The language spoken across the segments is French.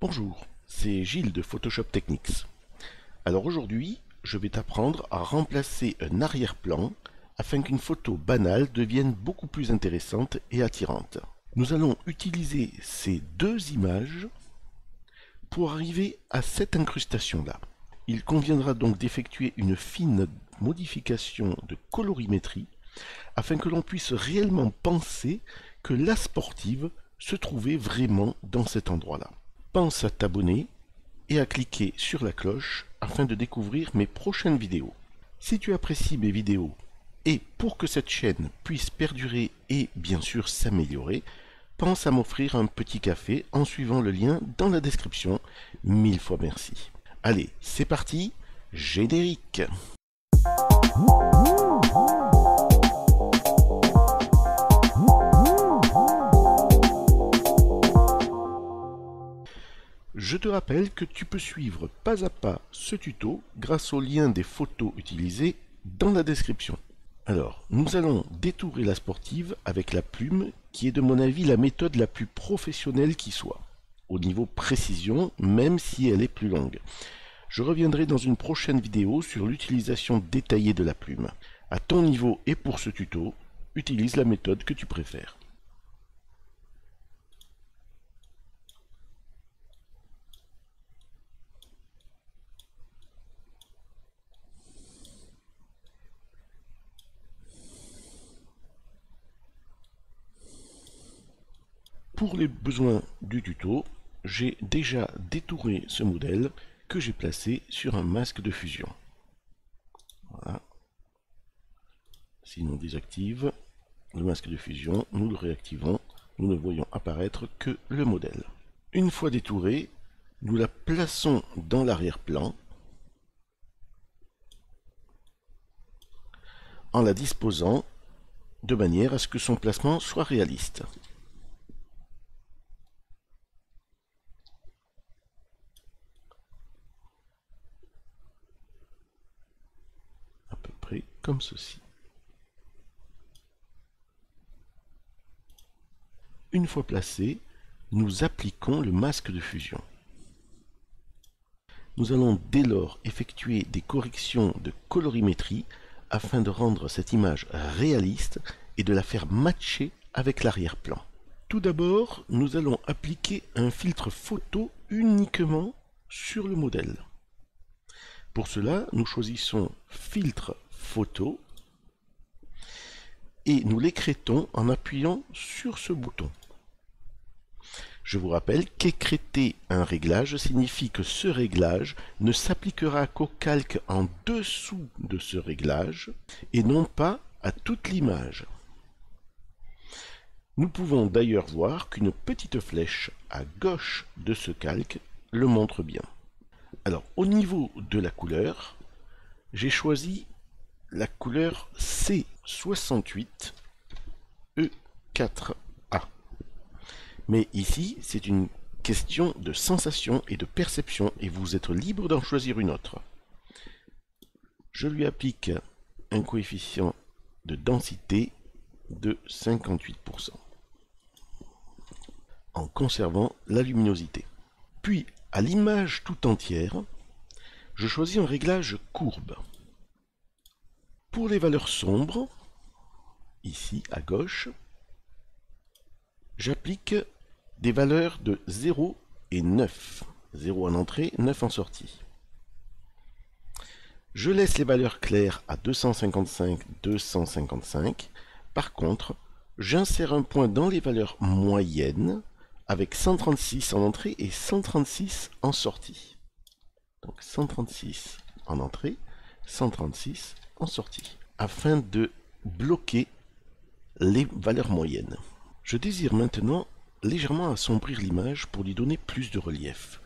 Bonjour, c'est Gilles de Photoshop Techniques. Alors aujourd'hui, je vais t'apprendre à remplacer un arrière-plan afin qu'une photo banale devienne beaucoup plus intéressante et attirante. Nous allons utiliser ces deux images pour arriver à cette incrustation-là. Il conviendra donc d'effectuer une fine modification de colorimétrie afin que l'on puisse réellement penser que la sportive se trouvait vraiment dans cet endroit-là. Pense à t'abonner et à cliquer sur la cloche afin de découvrir mes prochaines vidéos. Si tu apprécies mes vidéos et pour que cette chaîne puisse perdurer et bien sûr s'améliorer, pense à m'offrir un petit café en suivant le lien dans la description. 1000 fois merci. Allez, c'est parti, générique. Je te rappelle que tu peux suivre pas à pas ce tuto grâce au lien des photos utilisées dans la description. Alors, nous allons détourer la sportive avec la plume qui est de mon avis la méthode la plus professionnelle qui soit, au niveau précision, même si elle est plus longue. Je reviendrai dans une prochaine vidéo sur l'utilisation détaillée de la plume. À ton niveau et pour ce tuto, utilise la méthode que tu préfères. Pour les besoins du tuto, j'ai déjà détouré ce modèle que j'ai placé sur un masque de fusion. Voilà. Si l'on désactive le masque de fusion, nous le réactivons, nous ne voyons apparaître que le modèle. Une fois détouré, nous la plaçons dans l'arrière-plan en la disposant de manière à ce que son placement soit réaliste. À peu près comme ceci. Une fois placé, nous appliquons le masque de fusion. Nous allons dès lors effectuer des corrections de colorimétrie afin de rendre cette image réaliste et de la faire matcher avec l'arrière-plan. Tout d'abord, nous allons appliquer un filtre photo uniquement sur le modèle. Pour cela, nous choisissons Filtre photo et nous l'écrêtons en appuyant sur ce bouton. Je vous rappelle qu'écrêter un réglage signifie que ce réglage ne s'appliquera qu'au calque en dessous de ce réglage et non pas à toute l'image. Nous pouvons d'ailleurs voir qu'une petite flèche à gauche de ce calque le montre bien. Alors au niveau de la couleur, j'ai choisi la couleur C68 E4A. Mais ici, c'est une question de sensation et de perception et vous êtes libre d'en choisir une autre. Je lui applique un coefficient de densité de 58% en conservant la luminosité. Puis, à l'image tout entière, je choisis un réglage courbe. Pour les valeurs sombres, ici à gauche, j'applique des valeurs de 0 et 9. 0 en entrée, 9 en sortie. Je laisse les valeurs claires à 255, 255. Par contre, j'insère un point dans les valeurs moyennes avec 136 en entrée et 136 en sortie. Donc 136 en entrée, 136 en sortie, afin de bloquer les valeurs moyennes. Je désire maintenant légèrement assombrir l'image pour lui donner plus de relief.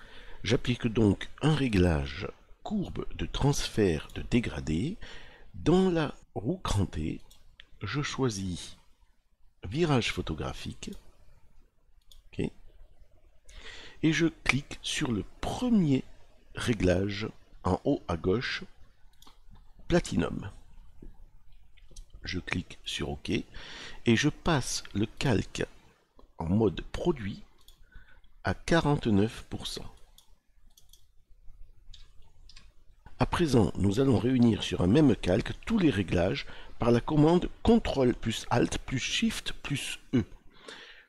J'applique donc un réglage courbe de transfert de dégradé. Dans la roue crantée, je choisis virage photographique. Okay. Et je clique sur le premier réglage en haut à gauche, Platinum. Je clique sur OK et je passe le calque en mode produit à 49%. À présent, nous allons réunir sur un même calque tous les réglages par la commande CTRL plus ALT plus SHIFT plus E.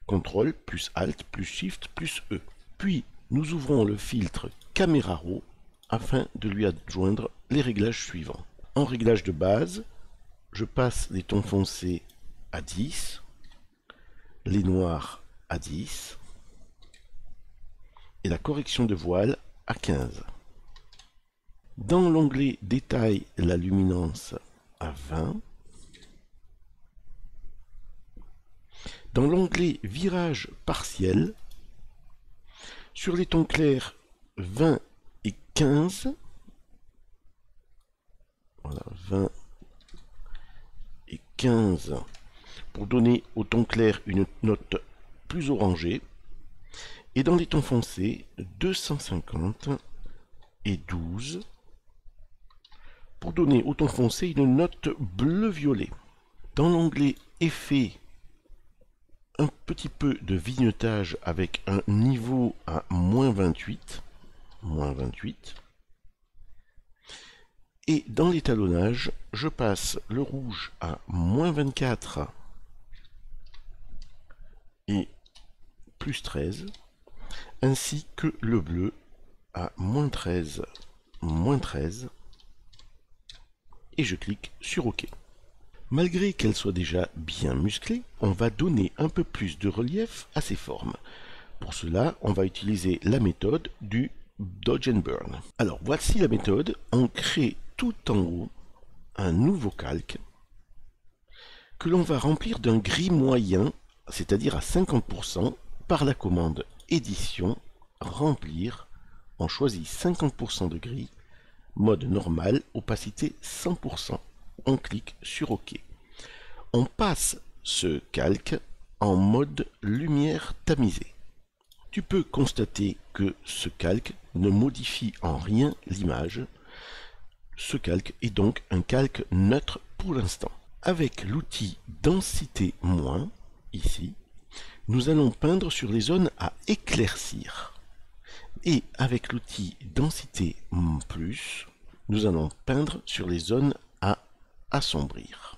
CTRL plus ALT plus SHIFT plus E. Puis, nous ouvrons le filtre Caméra Raw afin de lui adjoindre les réglages suivants. En réglage de base, je passe les tons foncés à 10, les noirs à 10 et la correction de voile à 15. Dans l'onglet Détail, la luminance à 20. Dans l'onglet Virage partiel, sur les tons clairs 20 et 15, voilà, 20 et 15, pour donner au ton clair une note plus orangée, et dans les tons foncés 250 et 12, pour donner au ton foncé une note bleu-violet. Dans l'onglet Effet, un petit peu de vignettage avec un niveau à -28. Et dans l'étalonnage, je passe le rouge à -24 et +13, ainsi que le bleu à -13, -13, et je clique sur OK. Malgré qu'elle soit déjà bien musclée, on va donner un peu plus de relief à ces formes. Pour cela, on va utiliser la méthode du Dodge and Burn. Alors voici la méthode. On crée tout en haut un nouveau calque que l'on va remplir d'un gris moyen, c'est-à-dire à 50%, par la commande Édition, Remplir. On choisit 50% de gris, mode normal, opacité 100%. On clique sur OK. On passe ce calque en mode lumière tamisée. Tu peux constater que ce calque ne modifie en rien l'image. Ce calque est donc un calque neutre pour l'instant. Avec l'outil Densité moins, ici, nous allons peindre sur les zones à éclaircir. Et avec l'outil Densité plus, nous allons peindre sur les zones à assombrir.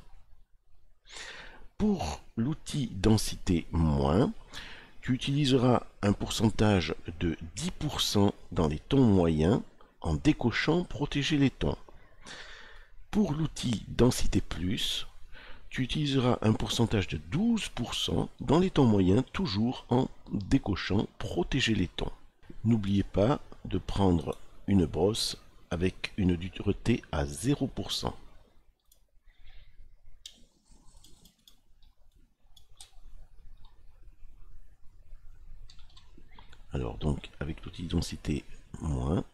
Pour l'outil Densité moins, tu utiliseras un pourcentage de 10% dans les tons moyens en décochant Protéger les tons. Pour l'outil Densité plus, tu utiliseras un pourcentage de 12% dans les tons moyens, toujours en décochant Protéger les tons. N'oubliez pas de prendre une brosse avec une dureté à 0%. Alors donc avec l'outil Densité moins,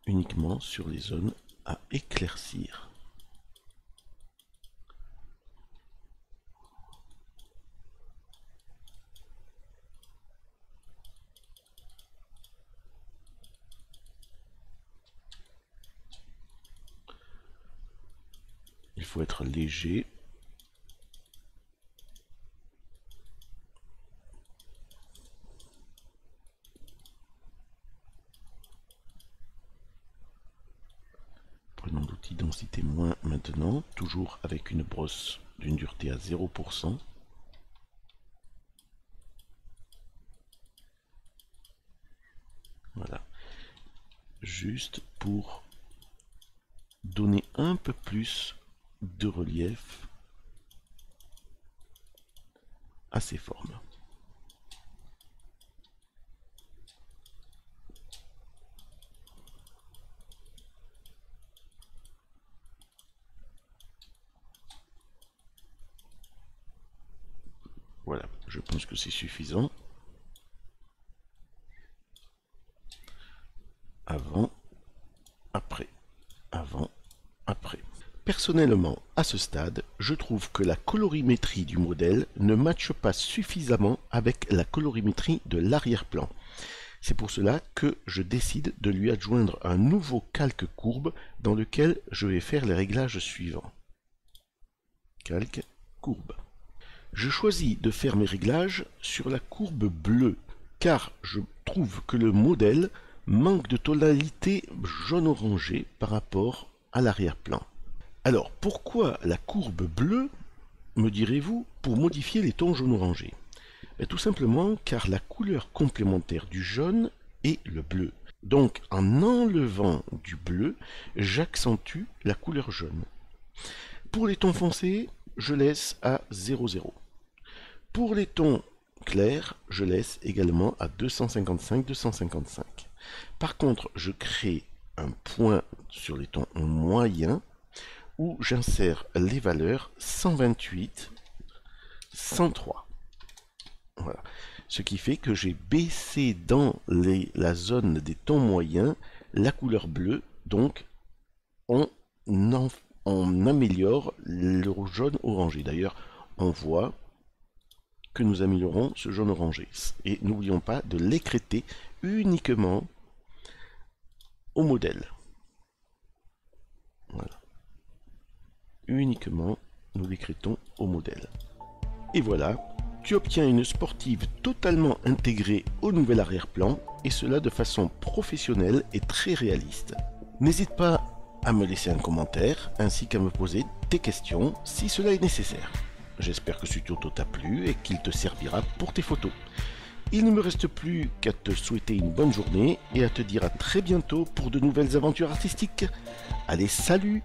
uniquement sur les zones à éclaircir. Il faut être léger. Prenons l'outil Densité moins maintenant, toujours avec une brosse d'une dureté à 0%. Voilà. Juste pour donner un peu plus de relief à ces formes. Voilà, je pense que c'est suffisant. Avant, après, avant, après. Personnellement, à ce stade, je trouve que la colorimétrie du modèle ne matche pas suffisamment avec la colorimétrie de l'arrière-plan. C'est pour cela que je décide de lui adjoindre un nouveau calque courbe dans lequel je vais faire les réglages suivants. Calque courbe. Je choisis de faire mes réglages sur la courbe bleue, car je trouve que le modèle manque de tonalité jaune-orangé par rapport à l'arrière-plan. Alors, pourquoi la courbe bleue, me direz-vous, pour modifier les tons jaune-orangé? Tout simplement car la couleur complémentaire du jaune est le bleu. Donc, en enlevant du bleu, j'accentue la couleur jaune. Pour les tons foncés, je laisse à 0,0. Pour les tons clairs, je laisse également à 255-255. Par contre, je crée un point sur les tons moyens où j'insère les valeurs 128, 103. Voilà. Ce qui fait que j'ai baissé dans la zone des tons moyens la couleur bleue, donc on améliore le jaune orangé. D'ailleurs, on voit que nous améliorons ce jaune orangé. Et n'oublions pas de l'écrêter uniquement au modèle. Voilà. Uniquement, nous l'écrétons au modèle. Et voilà, tu obtiens une sportive totalement intégrée au nouvel arrière-plan, et cela de façon professionnelle et très réaliste. N'hésite pas à me laisser un commentaire, ainsi qu'à me poser tes questions si cela est nécessaire. J'espère que ce tuto t'a plu et qu'il te servira pour tes photos. Il ne me reste plus qu'à te souhaiter une bonne journée et à te dire à très bientôt pour de nouvelles aventures artistiques. Allez, salut!